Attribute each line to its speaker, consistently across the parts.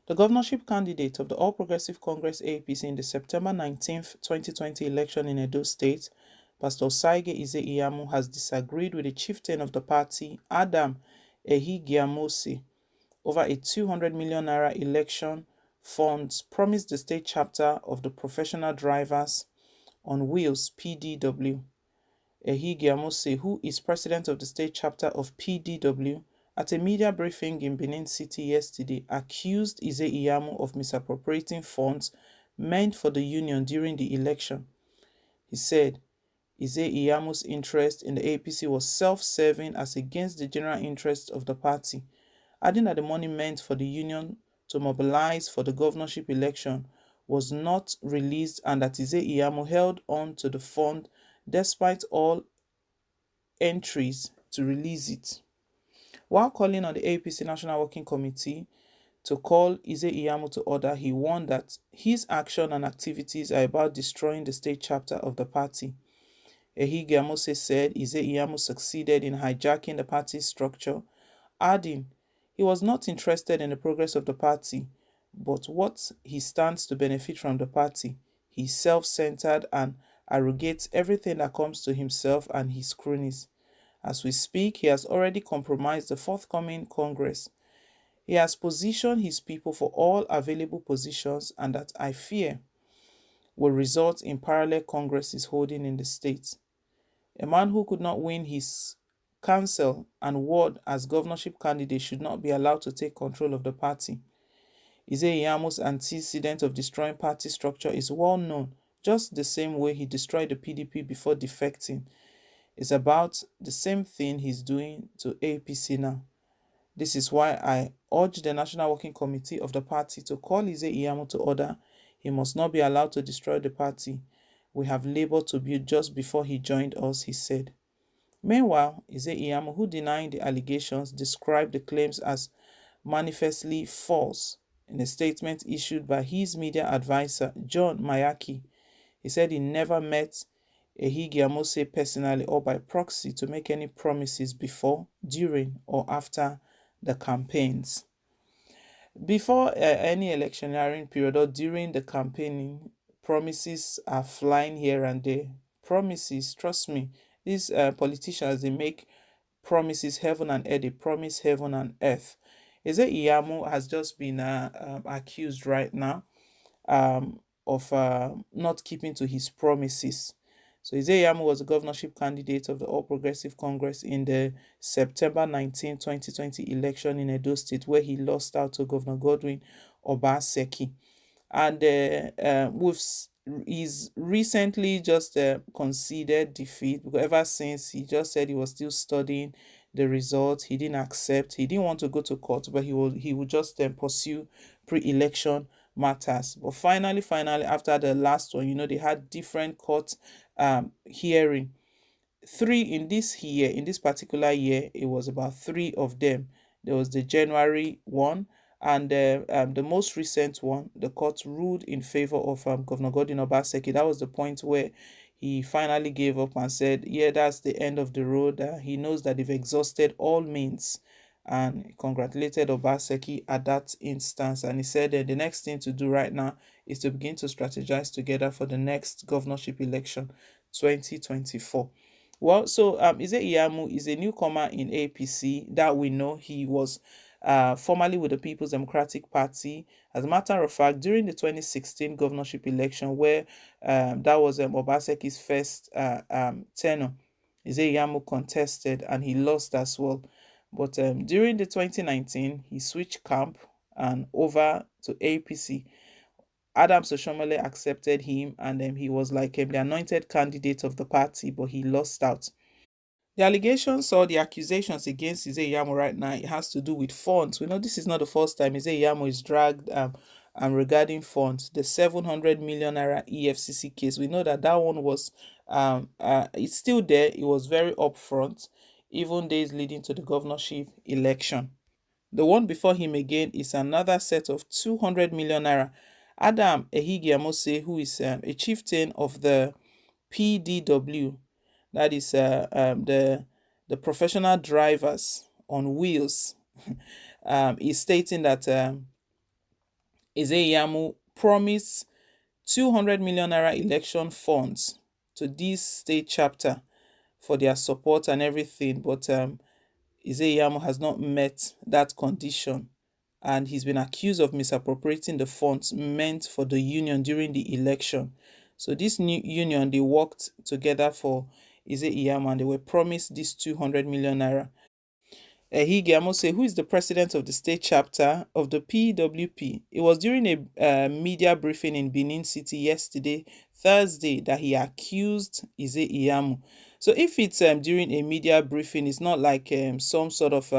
Speaker 1: The governorship candidate of the All Progressive Congress APC in the September 19th, 2020 election in Edo State, Pastor Ize-Iyamu, has disagreed with the chieftain of the party, Adam Ehigiamose, over a 200 million naira election funds promised the state chapter of the Professional Drivers on Wheels (PDW). Ehigiamose, who is president of the state chapter of PDW, at a media briefing in Benin City yesterday, accused Ize-Iyamu of misappropriating funds meant for the union during the election. He said Ize-Iyamu's interest in the APC was self-serving as against the general interest of the party, adding that the money meant for the union to mobilize for the governorship election was not released and that Ize-Iyamu held on to the fund despite all entries to release it. While calling on the APC National Working Committee to call Ize-Iyamu to order, he warned that his action and activities are about destroying the state chapter of the party. Ehigiamose said Ize-Iyamu succeeded in hijacking the party's structure, adding he was not interested in the progress of the party, but what he stands to benefit from the party. He's self-centered and arrogates everything that comes to himself and his cronies. As we speak, he has already compromised the forthcoming Congress. He has positioned his people for all available positions, and that, I fear, will result in parallel Congresses holding in the state. A man who could not win his council and ward as governorship candidate should not be allowed to take control of the party. Ize-Iyamu's antecedent of destroying party structure is well known, just the same way he destroyed the PDP before defecting. It's about the same thing he's doing to APC now. This is why I urge the National Working Committee of the party to call Ize-Iyamu to order. He must not be allowed to destroy the party. We have labor to build just before he joined us, he said. Meanwhile, Ize-Iyamu, who denied the allegations, described the claims as manifestly false in a statement issued by his media advisor, John Mayaki. He said he never met Ehigiamose personally or by proxy to make any promises before, during, or after the campaigns. Before any electioneering period or during the campaigning, promises are flying here and there. Promises, trust me, these politicians, they make promises heaven and earth. They promise heaven and earth. Ize-Iyamu has just been accused right now of not keeping to his promises. So Ize-Iyamu was the governorship candidate of the All Progressive Congress in the September 19, 2020 election in Edo State, where he lost out to Governor Godwin Obaseki. And he's recently just conceded defeat, because ever since he just said he was still studying the results. He didn't accept. He didn't want to go to court, but he would just pursue pre-election matters. But finally, after the last one, they had different court hearing. Three in this particular year, it was about three of them. There was the January one, and the most recent one, the court ruled in favor of Governor Godwin Obaseki. That was the point where he finally gave up and said, yeah, that's the end of the road. He knows that they've exhausted all means, and he congratulated Obaseki at that instance. And he said that the next thing to do right now is to begin to strategize together for the next governorship election, 2024. Well, so Ize-Iyamu is a newcomer in APC that we know. He was formerly with the People's Democratic Party. As a matter of fact, during the 2016 governorship election, where that was Obaseki's first tenure, Ize-Iyamu contested and he lost as well. But during the 2019, he switched camp and over to APC. Adams Oshomole accepted him, and he was like the anointed candidate of the party, but he lost out. The allegations or the accusations against Ize-Iyamu right now, it has to do with funds. We know this is not the first time Ize-Iyamu is dragged regarding funds. The 700 million naira EFCC case, we know that one was it's still there. It was very upfront, even days leading to the governorship election. The one before him again is another set of 200 million naira. Adam Ehigiamose, who is a chieftain of the PDW, that is the professional drivers on wheels, is stating that Ize-Iyamu promised 200 million naira election funds to this state chapter for their support and everything, but Ize-Iyamu has not met that condition, and he's been accused of misappropriating the funds meant for the union during the election. So this new union, they worked together for Ize-Iyamu, and they were promised this 200 million naira. Ize-Iyamu, who is the president of the state chapter of the PWP, it was during a media briefing in Benin City yesterday, Thursday, that he accused Ize-Iyamu. So if it's during a media briefing, it's not like some sort of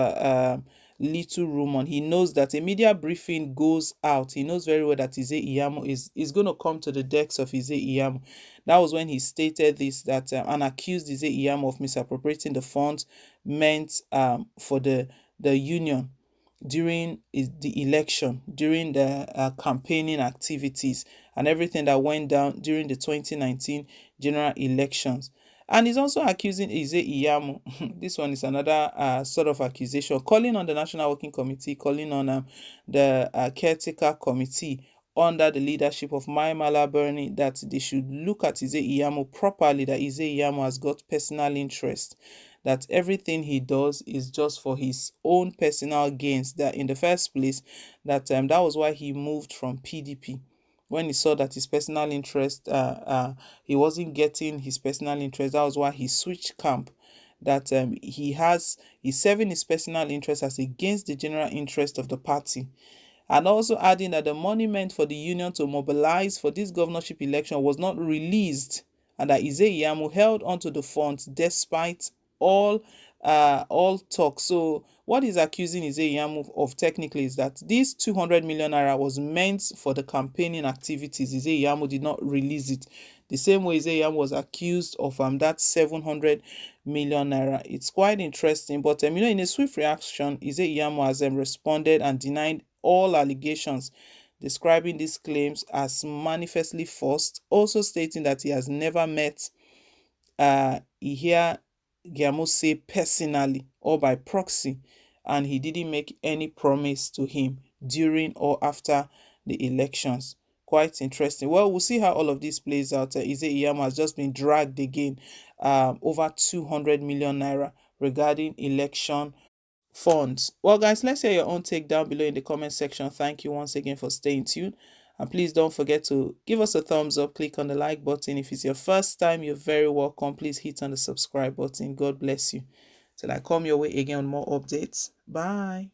Speaker 1: little rumor. He knows that a media briefing goes out. He knows very well that Ize-Iyamu is going to come to the decks of Ize-Iyamu. That was when he stated this, that and accused Ize-Iyamu of misappropriating the funds meant for the union during the election, during the campaigning activities and everything that went down during the 2019 general elections. And he's also accusing Ize-Iyamu. This one is another sort of accusation, calling on the National Working Committee, calling on the caretaker committee under the leadership of Mai Mala Bernie, that they should look at Ize-Iyamu properly, that Ize-Iyamu has got personal interest, that everything he does is just for his own personal gains, that in the first place, that that was why he moved from PDP. When he saw that his personal interest, he wasn't getting his personal interest, that was why he switched camp. That he's serving his personal interest as against the general interest of the party. And also adding that the money meant for the union to mobilize for this governorship election was not released, and that Ize-Iyamu held onto the funds despite all talk. So what he's accusing Ize-Iyamu of technically is that this 200 million naira was meant for the campaigning activities. Ize-Iyamu did not release it. The same way Ize-Iyamu was accused of that 700 million naira. It's quite interesting, but in a swift reaction, Ize-Iyamu has responded and denied all allegations, describing these claims as manifestly false, also stating that he has never met Ize-Iyamu personally or by proxy, and he didn't make any promise to him during or after the elections. Quite interesting. Well, we'll see how all of this plays out. Ize-Iyamu has just been dragged again, over 200 million naira regarding election funds. Well, guys, let's hear your own take down below in the comment section. Thank you once again for staying tuned. And please don't forget to give us a thumbs up, click on the like button. If it's your first time, you're very welcome. Please hit on the subscribe button. God bless you. Till I come your way again on more updates. Bye.